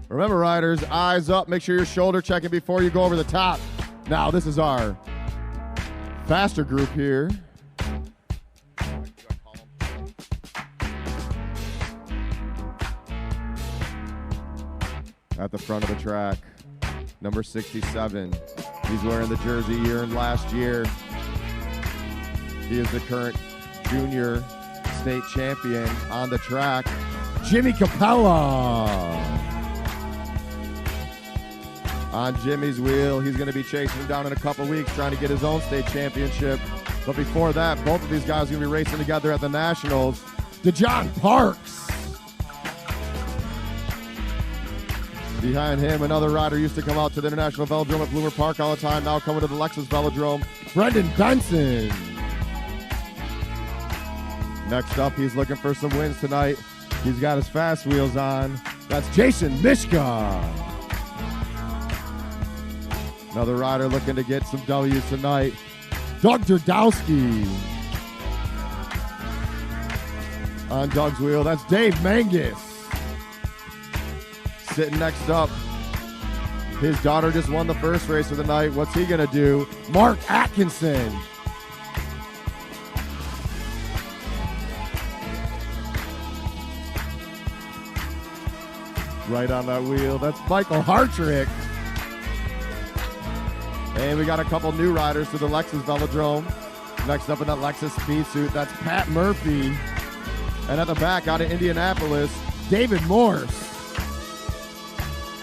Remember, riders, eyes up. Make sure you're shoulder checking before you go over the top. Now, this is our faster group here. At the front of the track, number 67. He's wearing the jersey he earned last year. He is the current junior state champion on the track, Jimmy Capella. On Jimmy's wheel, he's going to be chasing him down in a couple weeks, trying to get his own state championship. But before that, both of these guys are going to be racing together at the Nationals. DeJohn Parks. Behind him, another rider used to come out to the International Velodrome at Bloomer Park all the time, now coming to the Lexus Velodrome, Brendan Benson. Next up, he's looking for some wins tonight. He's got his fast wheels on. That's Jason Mishka. Another rider looking to get some W's tonight, Doug Durdowski. On Doug's wheel, that's Dave Mangus. Sitting next up, his daughter just won the first race of the night. What's he gonna do? Mark Atkinson. Right on that wheel, that's Michael Hartrick. And we got a couple new riders to the Lexus Velodrome. Next up in that Lexus speed suit, that's Pat Murphy. And at the back, out of Indianapolis, David Morse.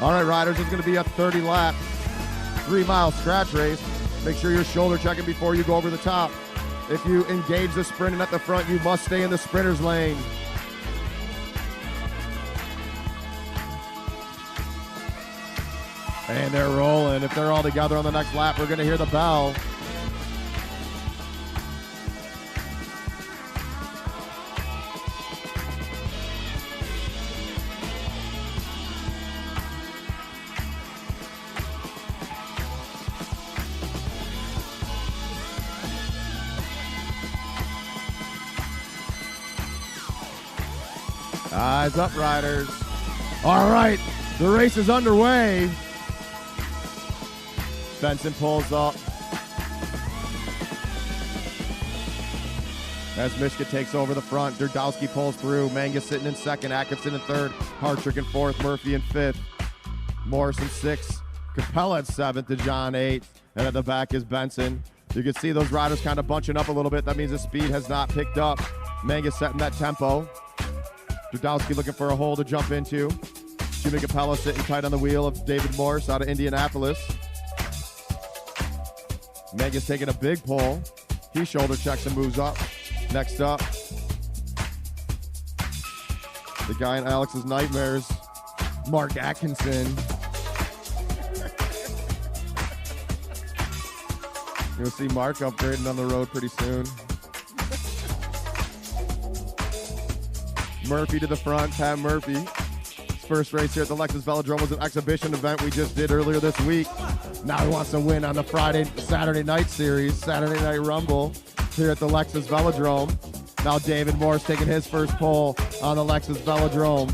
All right, riders, it's going to be a 30-lap, 3-mile scratch race. Make sure you're shoulder checking before you go over the top. If you engage the sprinting at the front, you must stay in the sprinter's lane. And they're rolling. If they're all together on the next lap, we're going to hear the bell. Eyes up, riders. All right, the race is underway. Benson pulls up. As Mishka takes over the front, Durdowski pulls through. Mangus sitting in second, Atkinson in third, Hartrick in fourth, Murphy in fifth, Morrison sixth, Capella at seventh, DeJohn eighth, and at the back is Benson. You can see those riders kind of bunching up a little bit. That means the speed has not picked up. Mangus setting that tempo. Durdowski looking for a hole to jump into. Jimmy Capella sitting tight on the wheel of David Morse out of Indianapolis. Mangus taking a big pull. He shoulder checks and moves up. Next up, the guy in Alex's nightmares, Mark Atkinson. You'll see Mark upgrading on the road pretty soon. Murphy to the front, Pat Murphy. His first race here at the Lexus Velodrome was an exhibition event we just did earlier this week. Now he wants to win on the Saturday night series, Saturday Night Rumble here at the Lexus Velodrome. Now David Morse taking his first pole on the Lexus Velodrome.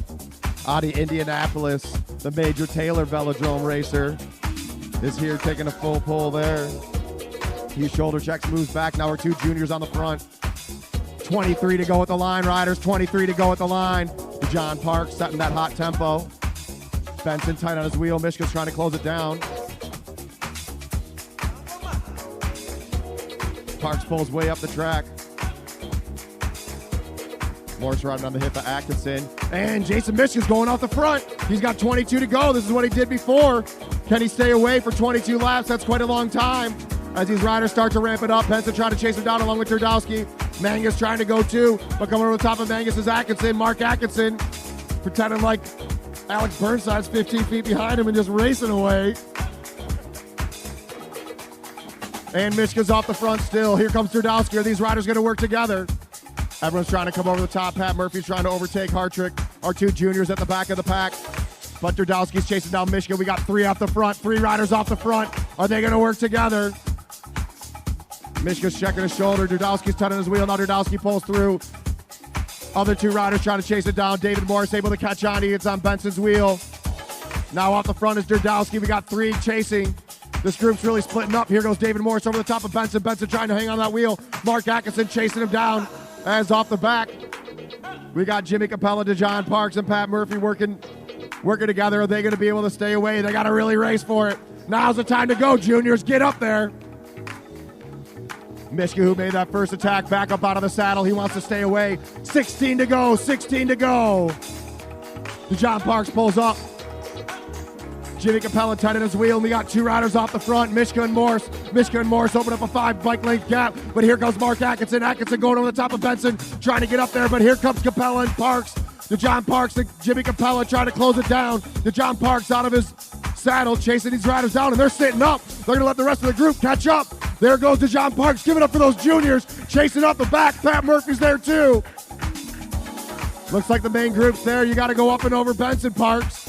Out of Indianapolis, the Major Taylor Velodrome racer is here taking a full pole there. He shoulder checks, moves back. Now we're two juniors on the front. 23 to go at the line, riders. 23 to go at the line. DeJohn Parks setting that hot tempo. Benson tight on his wheel. Mishka's trying to close it down. Parks pulls way up the track. Morse riding on the hip of Atkinson. And Jason Mishka's going off the front. He's got 22 to go. This is what he did before. Can he stay away for 22 laps? That's quite a long time. As these riders start to ramp it up, Benson trying to chase him down along with Durdowski. Mangus trying to go too, but coming over the top of Mangus is Atkinson. Mark Atkinson pretending like Alex Burnside's 15 feet behind him and just racing away. And Mishka's off the front still. Here comes Durdowski. Are these riders going to work together? Everyone's trying to come over the top. Pat Murphy's trying to overtake Hartrick. Our two juniors at the back of the pack. But Durdowski's chasing down Mishka. We got three off the front, three riders off the front. Are they going to work together? Mishka's checking his shoulder. Durdowski's tight on his wheel. Now Durdowski pulls through. Other two riders trying to chase it down. David Morris able to catch on. He gets on Benson's wheel. Now off the front is Durdowski. We got 3 chasing. This group's really splitting up. Here goes David Morris over the top of Benson. Benson trying to hang on that wheel. Mark Atkinson chasing him down. As off the back, we got Jimmy Capella, DeJohn Parks, and Pat Murphy working together. Are they going to be able to stay away? They got to really race for it. Now's the time to go, juniors. Get up there. Mishka, who made that first attack, back up out of the saddle. He wants to stay away. 16 to go. 16 to go. DeJohn Parks pulls up. Jimmy Capella tight in his wheel, and we got 2 riders off the front, Mishka and Morse. Mishka and Morse open up a 5 bike length gap, but here goes Mark Atkinson. Atkinson going over the top of Benson, trying to get up there, but here comes Capella and Parks. DeJohn Parks and Jimmy Capella trying to close it down. DeJohn Parks out of his saddle, chasing these riders down, and they're sitting up. They're going to let the rest of the group catch up. There goes DeJohn Parks, give it up for those juniors, chasing up the back. Pat Murphy's there too. Looks like the main group's there. You got to go up and over Benson, Parks.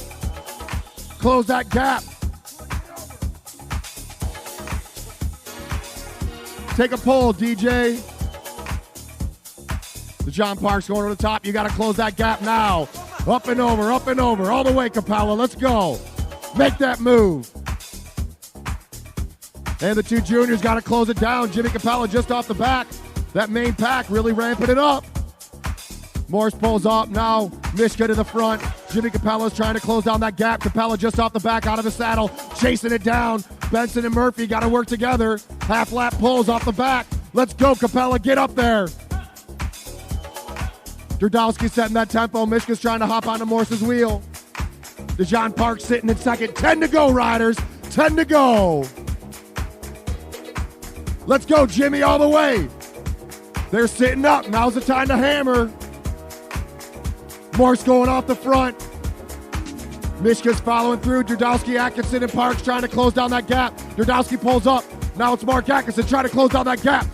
Close that gap. Take a pull, DJ. DeJohn Parks going over the top. You got to close that gap now. Up and over, all the way, Capella. Let's go. Make that move. And the 2 juniors got to close it down. Jimmy Capella just off the back. That main pack really ramping it up. Morse pulls up now. Mishka to the front. Jimmy Capella's trying to close down that gap. Capella just off the back, out of the saddle, chasing it down. Benson and Murphy got to work together. Half lap pulls off the back. Let's go, Capella, get up there. Durdowski setting that tempo. Mishka's trying to hop onto Morse's wheel. DeJohn Parks sitting in second. 10 to go, riders. 10 to go. Let's go, Jimmy, all the way. They're sitting up. Now's the time to hammer. Morse going off the front. Mishka's following through. Durdowski, Atkinson, and Parks trying to close down that gap. Durdowski pulls up. Now it's Mark Atkinson trying to close down that gap.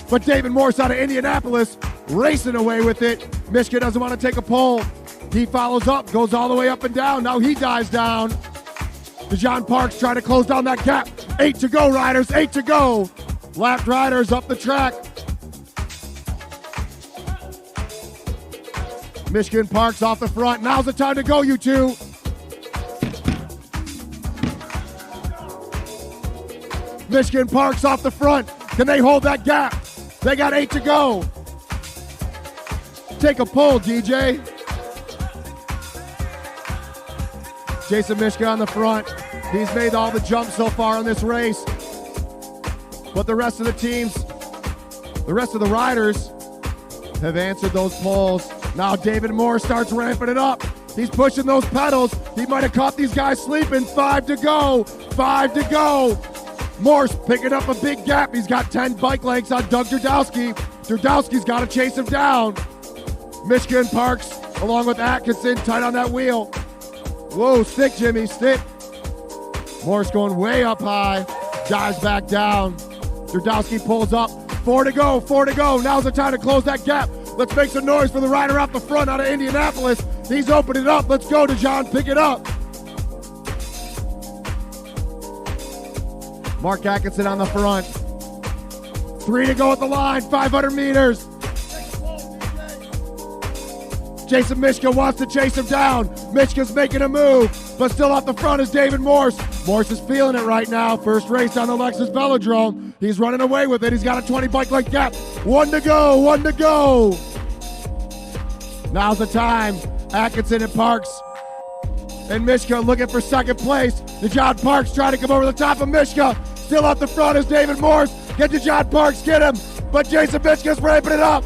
But David Morse out of Indianapolis racing away with it. Mishka doesn't want to take a pull. He follows up, goes all the way up and down. Now he dives down. DeJohn Parks trying to close down that gap. 8 to go, riders. 8 to go. Lapped riders up the track. Michigan Parks off the front. Now's the time to go, you 2. Michigan Parks off the front. Can they hold that gap? They got 8 to go. Take a pull, DJ. Jason Mishka on the front. He's made all the jumps so far in this race. But the rest of the teams, the rest of the riders have answered those pulls. Now David Moore starts ramping it up. He's pushing those pedals. He might have caught these guys sleeping. 5 to go. 5 to go. Morse picking up a big gap. He's got 10 bike lengths on Doug Durdowski. Durdowski's got to chase him down. Michigan Parks along with Atkinson tight on that wheel. Whoa, stick, Jimmy, stick. Morse going way up high. Dives back down. Durdowski pulls up. 4 to go, 4 to go. Now's the time to close that gap. Let's make some noise for the rider out the front out of Indianapolis. He's opening it up. Let's go, DeJohn. Pick it up. Mark Atkinson on the front. 3 to go at the line. 500 meters. Jason Mishka wants to chase him down. Mishka's making a move, but still off the front is David Morse. Morse is feeling it right now. First race on the Lexus Velodrome. He's running away with it. He's got a 20 bike length gap. 1 to go, 1 to go. Now's the time. Atkinson and Parks and Mishka looking for second place. DeJohn Parks trying to come over the top of Mishka. Still up the front is David Morse. Get DeJohn Parks, get him. But Jason Mishka's ramping it up.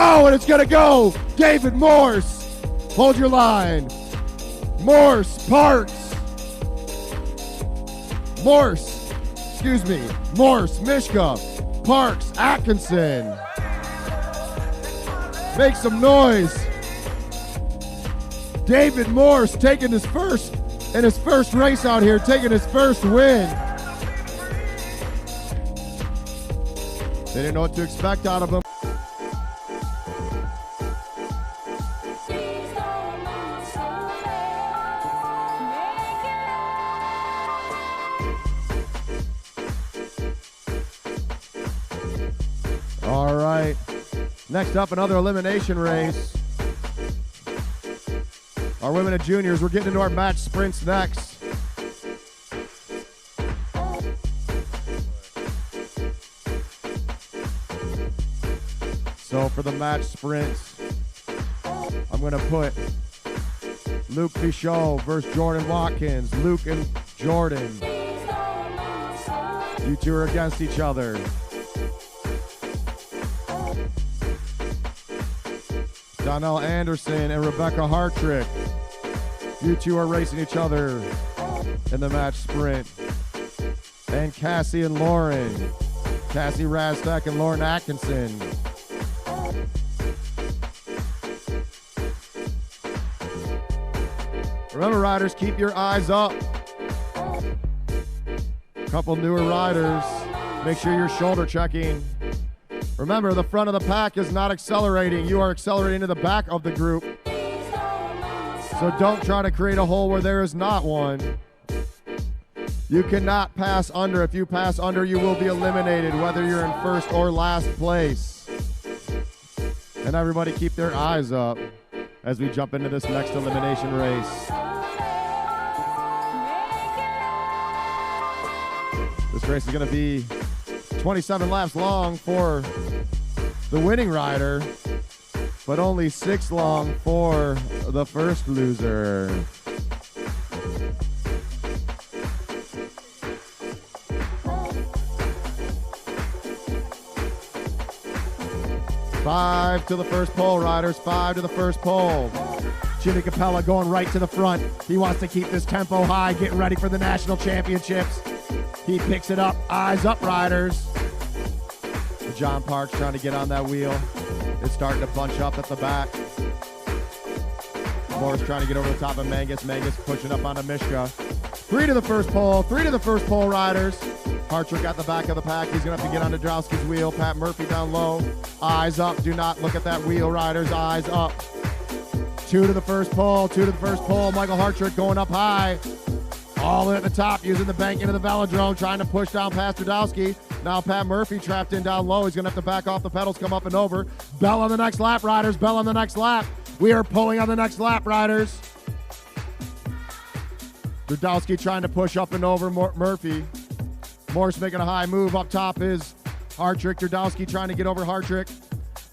Oh, and it's going to go. David Morse. Hold your line. Morse, Parks. Morse, Mishka, Parks, Atkinson. Make some noise. David Morse taking his first race out here, taking his first win. They didn't know what to expect out of him. All right, next up, another elimination race. Our women and juniors, we're getting into our match sprints next. So for the match sprints, I'm going to put Luke Pichot versus Jordan Watkins. Luke and Jordan. You two are against each other. Donnell Anderson and Rebecca Hartrick. You two are racing each other in the match sprint. And Cassie and Lauren. Cassie Rastek and Lauren Atkinson. Remember, riders, keep your eyes up. Couple newer riders. Make sure you're shoulder checking. Remember, the front of the pack is not accelerating. You are accelerating to the back of the group. So don't try to create a hole where there is not one. You cannot pass under. If you pass under, you will be eliminated, whether you're in first or last place. And everybody keep their eyes up as we jump into this next elimination race. This race is going to be 27 laps long for the winning rider, but only 6 long for the first loser. Five to the first pole, riders. 5 to the first pole. Jimmy Capella going right to the front. He wants to keep this tempo high, getting ready for the national championships. He picks it up. Eyes up, riders. John Parks trying to get on that wheel. It's starting to bunch up at the back. Morris trying to get over the top of Mangus. Mangus pushing up onto Mishka. 3 to the first pole. 3 to the first pole, riders. Hartrick at the back of the pack. He's going to have to get onto Drowski's wheel. Pat Murphy down low. Eyes up. Do not look at that wheel, riders. Eyes up. 2 to the first pole. 2 to the first pole. Michael Hartrick going up high. All in at the top, using the bank into the velodrome, trying to push down past Drowski. Now Pat Murphy trapped in down low. He's going to have to back off the pedals, come up and over. Bell on the next lap, riders. Bell on the next lap. We are pulling on the next lap, riders. Drowski trying to push up and over Murphy. Morse making a high move. Up top is Hartrick. Drowski trying to get over Hartrick.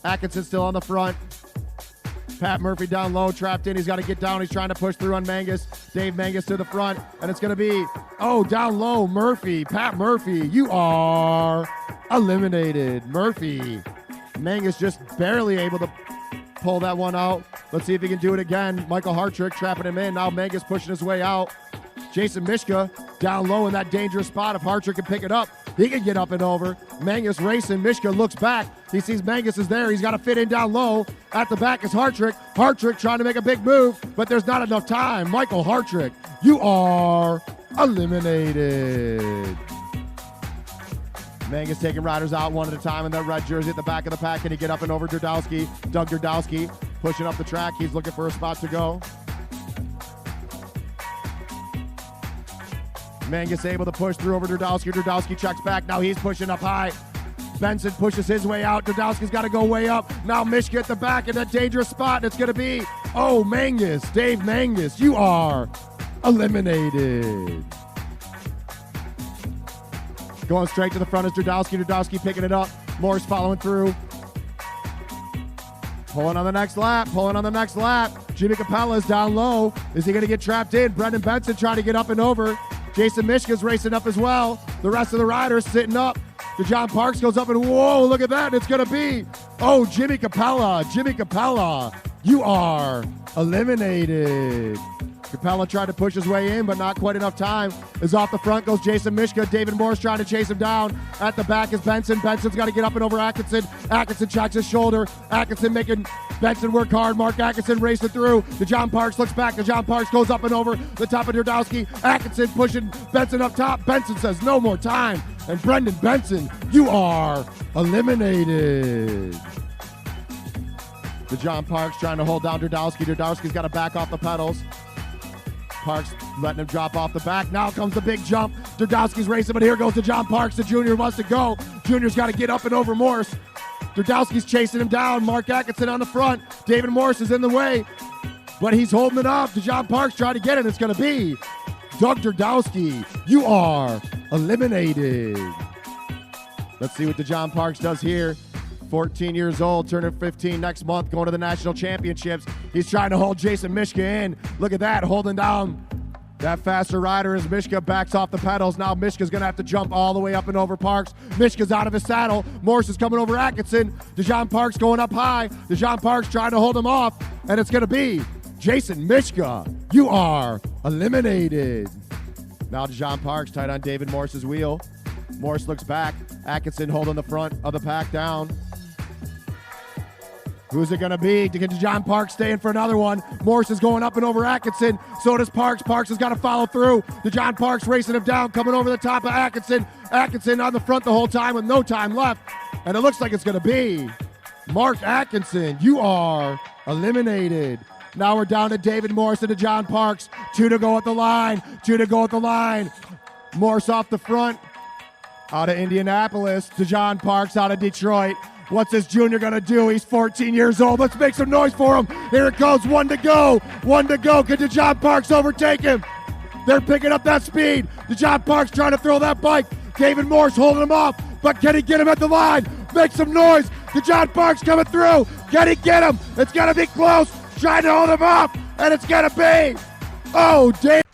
Atkinson still on the front. Pat Murphy down low, trapped in. He's got to get down. He's trying to push through on Mangus. Dave Mangus to the front. And it's going to be, down low, Murphy. Pat Murphy, you are eliminated. Murphy. Mangus just barely able to pull that one out. Let's see if he can do it again. Michael Hartrick trapping him in. Now Mangus pushing his way out. Jason Mishka down low in that dangerous spot. If Hartrick can pick it up, he can get up and over. Mangus racing. Mishka looks back. He sees Mangus is there. He's got to fit in down low. At the back is Hartrick. Hartrick trying to make a big move, but there's not enough time. Michael Hartrick, you are eliminated. Mangus taking riders out one at a time in that red jersey at the back of the pack. Can he get up and over Drowski? Doug Drowski pushing up the track. He's looking for a spot to go. Mangus able to push through over Drowski. Drowski checks back. Now he's pushing up high. Benson pushes his way out. Drowski's got to go way up. Now Mishka at the back in that dangerous spot. And it's going to be, Mangus. Dave Mangus, you are eliminated. Going straight to the front is Drowski. Drowski picking it up. Morris following through. Pulling on the next lap. Pulling on the next lap. Jimmy Capella is down low. Is he going to get trapped in? Brendan Benson trying to get up and over. Jason Mishka's racing up as well. The rest of the riders sitting up. John Parks goes up and whoa, look at that. It's going to be, Jimmy Capella. Jimmy Capella, you are eliminated. Capella tried to push his way in, but not quite enough time. Is off the front goes Jason Mishka. David Morris trying to chase him down. At the back is Benson. Benson's got to get up and over Atkinson. Atkinson checks his shoulder. Atkinson making Benson work hard. Mark Atkinson racing through. John Parks looks back. John Parks goes up and over the top of Drowski. Atkinson pushing Benson up top. Benson says no more time. And Brendan Benson, you are eliminated. John Parks trying to hold down Drowski. Drowski's got to back off the pedals. Parks letting him drop off the back. Now comes the big jump. Drowski's racing, but here goes to John Parks. The junior wants to go. Junior's got to get up and over Morse. Drowski's chasing him down. Mark Atkinson on the front. David Morris is in the way. but he's holding it up. DeJon Parks trying to get it. It's going to be Doug Derdowski. You are eliminated. Let's see what DeJon Parks does here. 14 years old, turning 15 next month, going to the national championships. He's trying to hold Jason Mishka in. Look at that, holding down that faster rider as Mishka backs off the pedals. Now Mishka's going to have to jump all the way up and over Parks. Mishka's out of his saddle. Morse is coming over Atkinson. DeJon Parks going up high. DeJon Parks trying to hold him off, and it's going to be Jason Mishka. You are eliminated. Now DeJon Parks tied on David Morse's wheel. Morse looks back. Atkinson holding the front of the pack down. Who's it going to be? Can DeJon Parks stay in for another one? Morse is going up and over Atkinson. So does Parks. Parks has got to follow through. DeJon Parks racing him down, coming over the top of Atkinson. Atkinson on the front the whole time with no time left. And it looks like it's going to be Mark Atkinson. You are eliminated. Now we're down to David Morse and DeJon Parks. 2 to go at the line. 2 to go at the line. Morse off the front. Out of Indianapolis. DeJon Parks out of Detroit. What's this junior going to do? He's 14 years old. Let's make some noise for him. Here it goes. 1 to go. 1 to go. Can DeJon Parks overtake him? They're picking up that speed. DeJon Parks trying to throw that bike. David Morse holding him off. But can he get him at the line? Make some noise. DeJon Parks coming through. Can he get him? It's going to be close. Trying to hold him off. And it's going to be. Oh, Dave.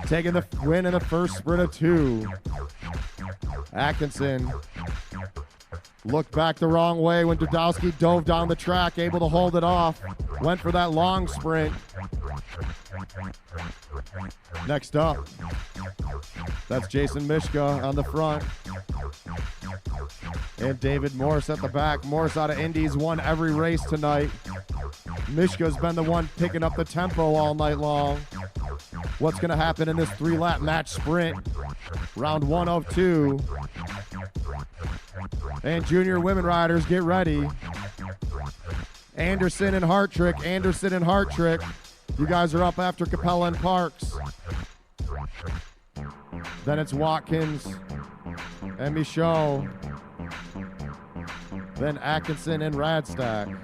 Taking the win in the first sprint of 2. Atkinson looked back the wrong way when Derdowski dove down the track, able to hold it off. Went for that long sprint. Next up, that's Jason Mishka on the front. And David Morse at the back. Morse out of Indy's won every race tonight. Mishka's been the one picking up the tempo all night long. What's going to happen in this 3-lap match sprint? Round 1 of 2. And junior women riders, get ready. Anderson and Hartrick. Anderson and Hartrick. You guys are up after Capella and Parks. Then it's Watkins and Michaud. Then Atkinson and Radstack.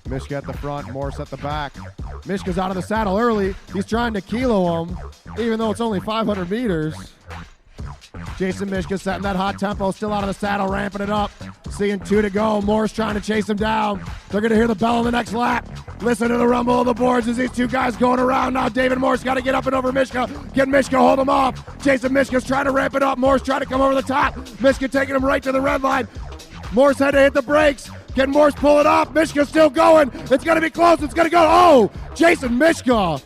Mishka at the front, Morse at the back. Mishka's out of the saddle early. He's trying to kilo him, even though it's only 500 meters. Jason Mishka setting that hot tempo, still out of the saddle, ramping it up. Seeing 2 to go. Morse trying to chase him down. They're going to hear the bell on the next lap. Listen to the rumble of the boards as these 2 guys going around. Now David Morse got to get up and over Mishka. Get Mishka, hold him off. Jason Mishka's trying to ramp it up. Morse trying to come over the top. Mishka taking him right to the red line. Morse had to hit the brakes. Can Morse pull it off? Mishka's still going. It's going to be close. It's going to go. Oh, Jason Mishka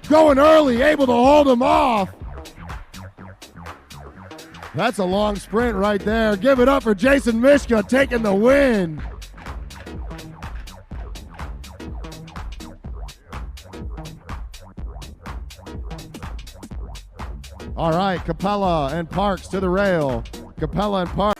going early, able to hold him off. That's a long sprint right there. Give it up for Jason Mishka taking the win. All right, Capella and Parks to the rail. Capella and Parks.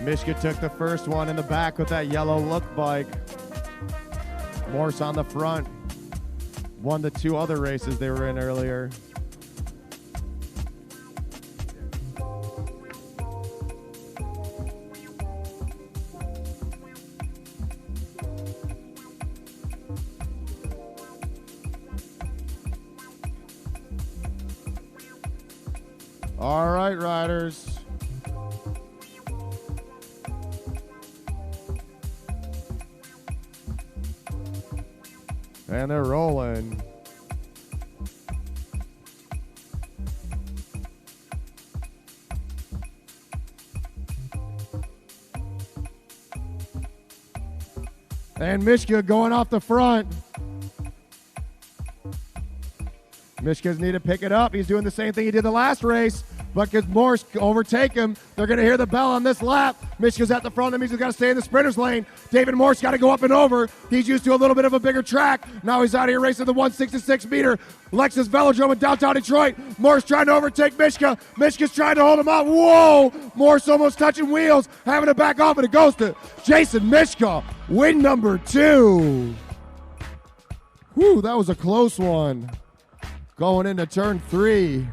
Mishka took the first one in the back with that yellow look bike. Morse on the front. Won the 2 other races they were in earlier. All right, riders. And they're rolling. And Mishka going off the front. Mishka's need to pick it up. He's doing the same thing he did the last race, but because Morse overtake him, they're going to hear the bell on this lap. Mishka's at the front. That means he's got to stay in the sprinter's lane. David Morse got to go up and over. He's used to a little bit of a bigger track. Now he's out here racing the 166 meter Lexus Velodrome in downtown Detroit. Morse trying to overtake Mishka. Mishka's trying to hold him out. Whoa! Morse almost touching wheels, having to back off, and it goes to Jason Mishka. Win number 2. Whew, that was a close one. Going into turn 3.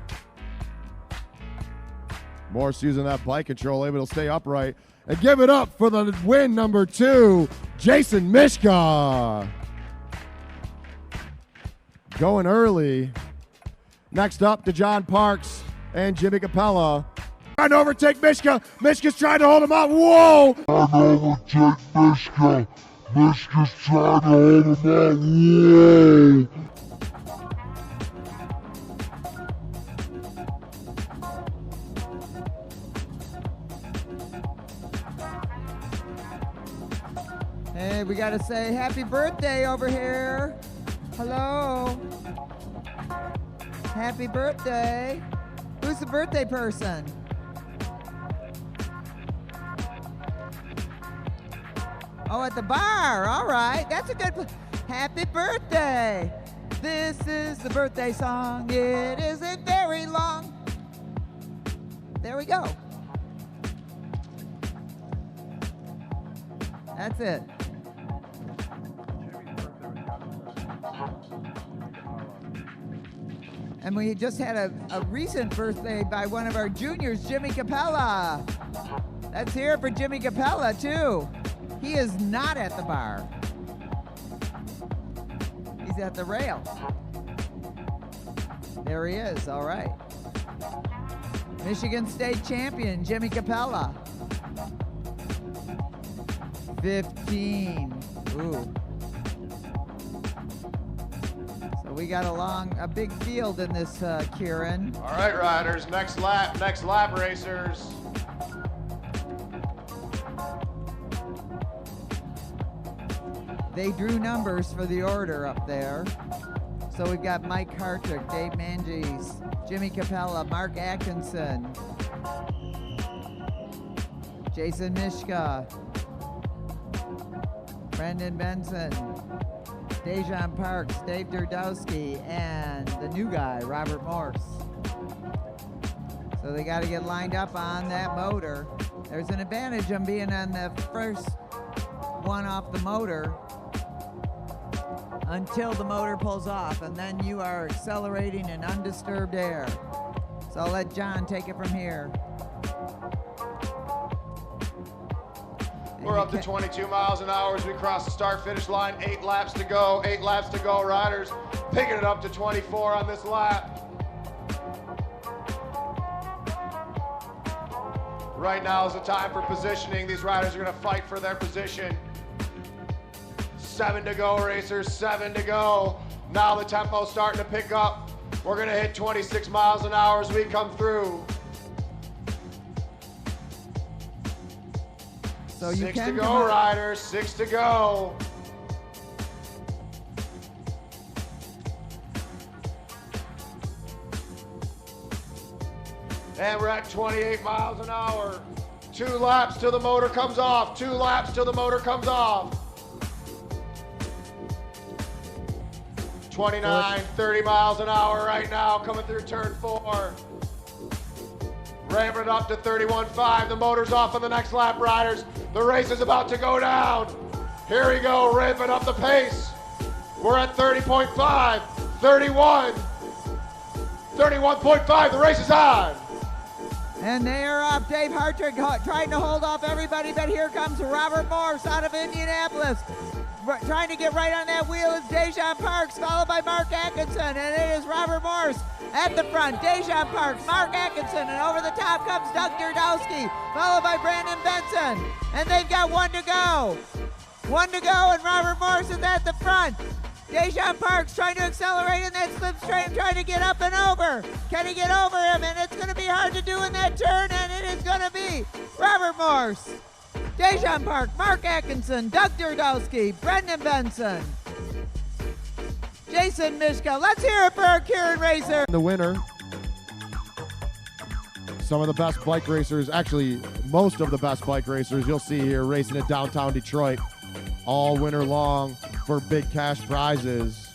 Morse using that bike control, able to stay upright. And give it up for the win number 2, Jason Mishka. Going early. Next up, DeJohn Parks and Jimmy Capella. Trying to overtake Mishka. Mishka's trying to hold him out. Whoa! Trying to overtake Mishka. Mishka's trying to hold him out. Whoa! Hey, we got to say happy birthday over here. Hello. Happy birthday. Who's the birthday person? Oh, at the bar. All right. That's a good happy birthday. This is the birthday song. It isn't very long. There we go. That's it. And we just had a recent birthday by one of our juniors, Jimmy Capella. Let's hear it for Jimmy Capella, too. He is not at the bar. He's at the rails. There he is, all right. Michigan State champion, Jimmy Capella. 15. Ooh. So we got a big field in this, Kieran. All right, riders, next lap racers. They drew numbers for the order up there. So we've got Mike Hartrick, Dave Manges, Jimmy Capella, Mark Atkinson, Jason Mishka, Brendan Benson, DeJohn Parks, Dave Durdowski, and the new guy, Robert Morse. So they got to get lined up on that motor. There's an advantage on being on the first one off the motor until the motor pulls off, and then you are accelerating in undisturbed air. So I'll let John take it from here. We're up to 22 miles an hour as we cross the start-finish line. 8 laps to go. 8 laps to go, riders. Picking it up to 24 on this lap. Right now is the time for positioning. These riders are going to fight for their position. 7 to go, racers. 7 to go. Now the tempo's starting to pick up. We're going to hit 26 miles an hour as we come through. So you 6 to go, riders. 6 to go. And we're at 28 miles an hour. 2 laps till the motor comes off. 2 laps till the motor comes off. 29, 30 miles an hour right now, coming through turn 4. Ramping it up to 31.5. The motor's off on the next lap, riders. The race is about to go down. Here we go, ramping up the pace. We're at 30.5, 31, 31.5. The race is on. And they are up. Dave Hartrick trying to hold off everybody, but here comes Robert Morse out of Indianapolis. trying to get right on that wheel is Dejan Parks, followed by Mark Atkinson, and it is Robert Morse at the front. Dejan Parks, Mark Atkinson, and over the top comes Doug Durdowski, followed by Brandon Benson, and they've got one to go. One to go, and Robert Morse is at the front. Dejan Parks trying to accelerate in that slipstream, trying to get up and over. Can he get over him? And it's going to be hard to do in that turn, and it is going to be Robert Morse, Dejan Parks, Mark Atkinson, Doug Durdowski, Brendan Benson, Jason Mishka. Let's hear it for our Kieran Racer. The winner. Some of the best bike racers, actually most of the best bike racers you'll see here racing in downtown Detroit all winter long for big cash prizes.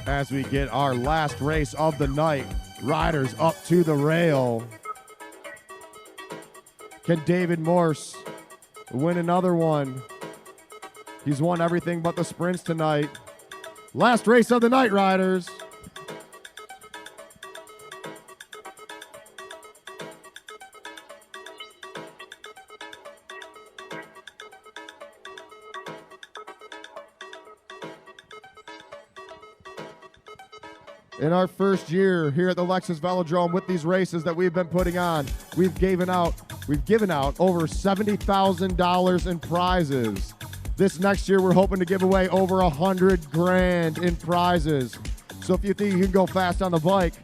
As we get our last race of the night, riders up to the rail. Can David Morse win another one? He's won everything but the sprints tonight. Last race of the night, riders. In our first year here at the Lexus Velodrome with these races that we've been putting on, we've given out over $70,000 in prizes. This next year, we're hoping to give away over $100,000 in prizes. So if you think you can go fast on the bike,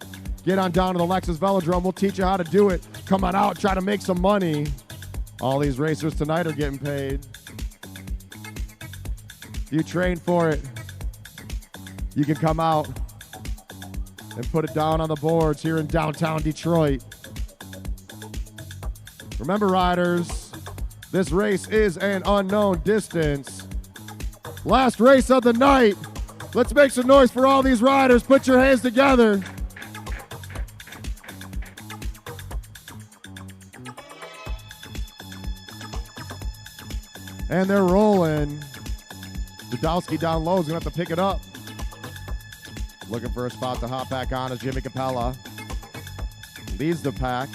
get on down to the Lexus Velodrome. We'll teach you how to do it. Come on out, try to make some money. All these racers tonight are getting paid. If you train for it, you can come out and put it down on the boards here in downtown Detroit. Remember, riders, this race is an unknown distance. Last race of the night. Let's make some noise for all these riders. Put your hands together. And they're rolling. Dudowski down low is going to have to pick it up. Looking for a spot to hop back on is Jimmy Capella. Leads the pack.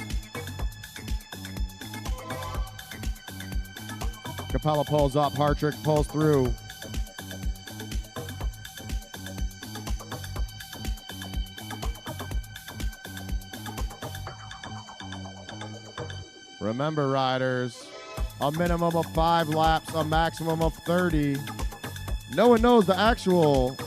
Capella pulls up, Hartrick pulls through. Remember, riders, a minimum of 5 laps, a maximum of 30. No one knows the actual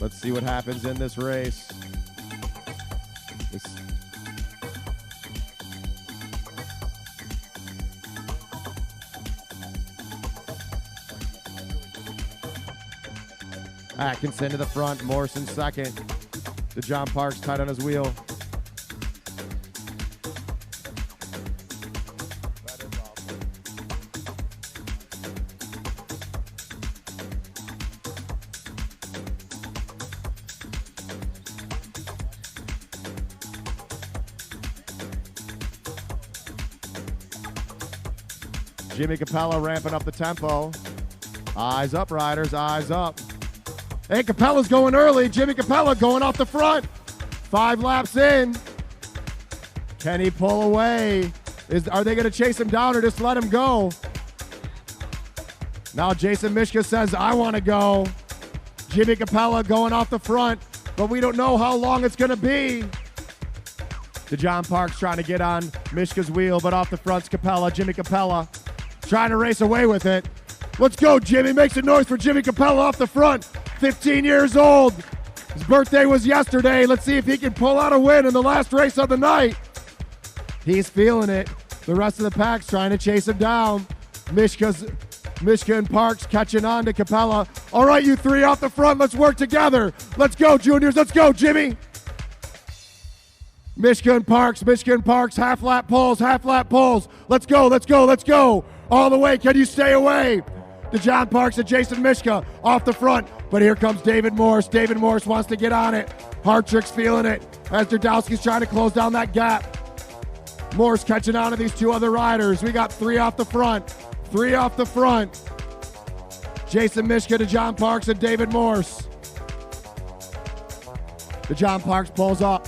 Let's see what happens in this race. Atkinson to the front, Morrison second. Dejan Parks tight on his wheel. Jimmy Capella ramping up the tempo. Eyes up, riders, eyes up. Hey, Capella's going early. Jimmy Capella going off the front. 5 laps in. Can he pull away? Are they going to chase him down or just let him go? Now Jason Mishka says, I want to go. Jimmy Capella going off the front, but we don't know how long it's going to be. Dejan Parks trying to get on Mishka's wheel, but off the front's Capella. Jimmy Capella trying to race away with it. Let's go, Jimmy. Make some noise for Jimmy Capella off the front. 15 years old. His birthday was yesterday. Let's see if he can pull out a win in the last race of the night. He's feeling it. The rest of the pack's trying to chase him down. Mishka and Parks catching on to Capella. All right, you three off the front. Let's work together. Let's go, juniors. Let's go, Jimmy. Mishka and Parks, half lap pulls. Let's go, let's go, let's go. All the way, can you stay away? Dejan Parks and Jason Mishka off the front, but here comes David Morse. David Morse wants to get on it. Hartrick's feeling it as Durdowski's trying to close down that gap. Morse catching on to these 2 other riders. We got 3 off the front. Jason Mishka to John Parks and David Morse. The John Parks pulls up,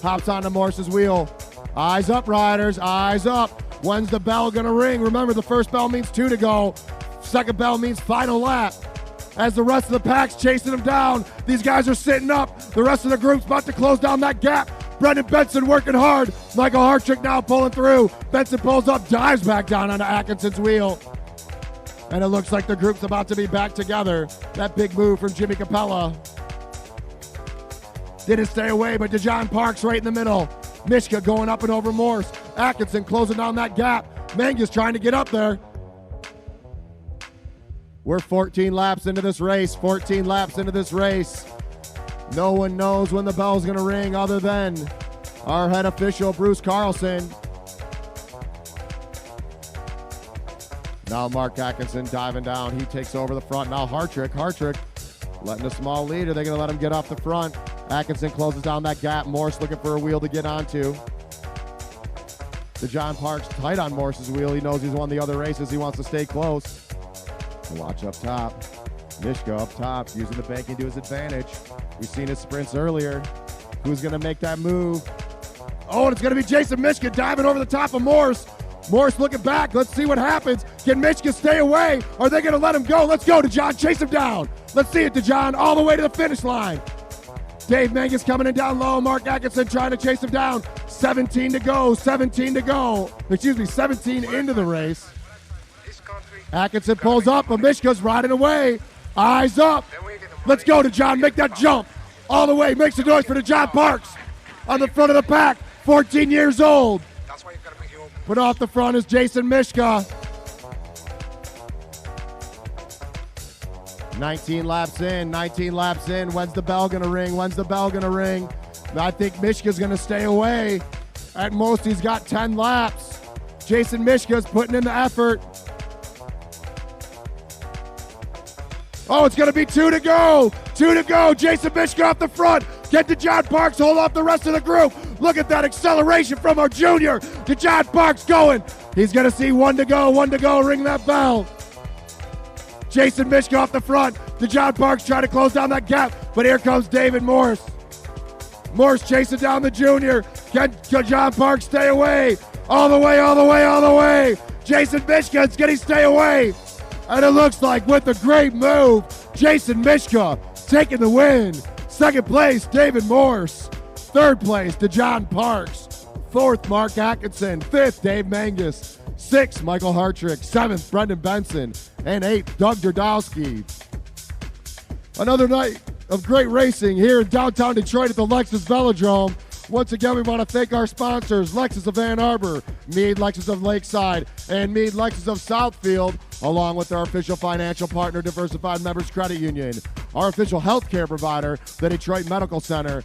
hops onto Morse's wheel. Eyes up, riders, eyes up. When's the bell gonna ring? Remember, the first bell means 2 to go. Second bell means final lap. As the rest of the pack's chasing them down, these guys are sitting up. The rest of the group's about to close down that gap. Brendan Benson working hard. Michael Hartrick now pulling through. Benson pulls up, dives back down onto Atkinson's wheel. And it looks like the group's about to be back together. That big move from Jimmy Capella. Didn't stay away, but DeJohn Parks right in the middle. Mishka going up and over Morse. Atkinson closing down that gap. Mangus trying to get up there. We're 14 laps into this race. 14 laps into this race. No one knows when the bell's going to ring other than our head official, Bruce Carlson. Now Mark Atkinson diving down. He takes over the front. Now Hartrick letting a small lead. Are they going to let him get off the front? Atkinson closes down that gap. Morse looking for a wheel to get onto. DeJohn Parks tight on Morse's wheel. He knows he's won the other races. He wants to stay close. And watch up top. Mishka up top, using the banking to his advantage. We've seen his sprints earlier. Who's going to make that move? Oh, and it's going to be Jason Mishka diving over the top of Morse. Morse looking back. Let's see what happens. Can Mishka stay away? Are they going to let him go? Let's go, DeJohn. Chase him down. Let's see it, DeJohn, all the way to the finish line. Dave Mangus coming in down low. Mark Atkinson trying to chase him down. 17 to go. 17 to go. Excuse me, 17 into the race. Atkinson pulls up, but Mishka's riding away. Eyes up. Let's go, DeJohn. Make that jump. All the way. Makes a noise for DeJohn Parks. On the front of the pack. 14 years old. Put off the front is Jason Mishka. 19 laps in. When's the bell going to ring? I think Mishka's going to stay away. At most, he's got 10 laps. Jason Mishka's putting in the effort. Oh, it's going to be 2 to go. Jason Mishka off the front. Get DeJohn Parks, hold off the rest of the group. Look at that acceleration from our junior. DeJohn Parks going. He's going to see 1 to go. Ring that bell. Jason Mishka off the front. DeJohn Parks trying to close down that gap, but here comes David Morse. Morse chasing down the junior. Can DeJohn Parks stay away? All the way. Jason Mishka's going to stay away. And it looks like with a great move, Jason Mishka taking the win. Second place, David Morse. Third place, DeJohn Parks. Fourth, Mark Atkinson. Fifth, Dave Mangus. Sixth, Michael Hartrick. Seventh, Brendan Benson. And eighth, Doug Derdowski. Another night of great racing here in downtown Detroit at the Lexus Velodrome. Once again, we want to thank our sponsors, Lexus of Ann Arbor, Meade Lexus of Lakeside, and Meade Lexus of Southfield, along with our official financial partner, Diversified Members Credit Union, our official healthcare provider, the Detroit Medical Center.